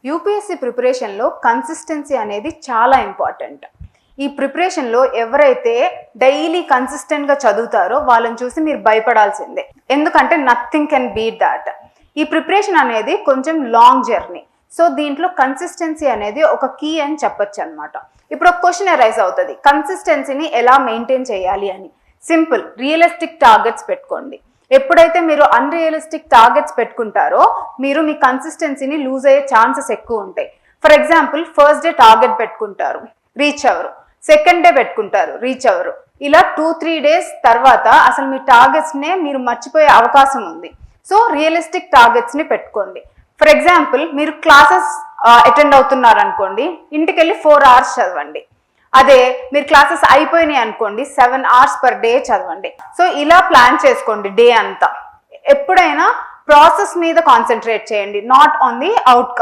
UPSC ప్రిపరేషన్లో consistency అనేది చాలా ఇంపార్టెంట్. ఈ ప్రిపరేషన్లో ఎవరైతే డైలీ కన్సిస్టెంట్గా చదువుతారో వాళ్ళని చూసి మీరు భయపడాల్సిందే, ఎందుకంటే నథింగ్ కెన్ బీట్ దాట్. ఈ ప్రిపరేషన్ అనేది కొంచెం లాంగ్ జర్నీ. సో దీంట్లో కన్సిస్టెన్సీ అనేది ఒక కీ అని చెప్పొచ్చు అనమాట. ఇప్పుడు ఒక క్వశ్చన్ అరైజ్ అవుతుంది, కన్సిస్టెన్సీని ఎలా మెయింటైన్ చేయాలి అని. సింపుల్, రియలిస్టిక్ టార్గెట్స్ పెట్టుకోండి. ఎప్పుడైతే మీరు అన్రియలిస్టిక్ టార్గెట్స్ పెట్టుకుంటారో మీరు మీ కన్సిస్టెన్సీని లూజ్ అయ్యే ఛాన్సెస్ ఎక్కువ ఉంటాయి. For example, first day target పెట్టుకుంటారు, రీచ్ అవ్వరు. సెకండ్ డే పెట్టుకుంటారు, రీచ్ అవ్వరు. ఇలా 2-3 days తర్వాత అసలు మీ టార్గెట్స్నే మీరు మర్చిపోయే అవకాశం ఉంది. సో రియలిస్టిక్ టార్గెట్స్ని పెట్టుకోండి. ఫర్ ఎగ్జాంపుల్, మీరు క్లాసెస్ అటెండ్ అవుతున్నారు అనుకోండి, ఇంటికి వెళ్ళి 4 hours చదవండి. అదే మీరు క్లాసెస్ అయిపోయినాయి అనుకోండి, 7 hours per day చదవండి. సో ఇలా ప్లాన్ చేసుకోండి డే అంతా. ఎప్పుడైనా ప్రాసెస్ మీద కాన్సన్ట్రేట్ చేయండి, నాట్ ఆన్ ది అవుట్కమ్.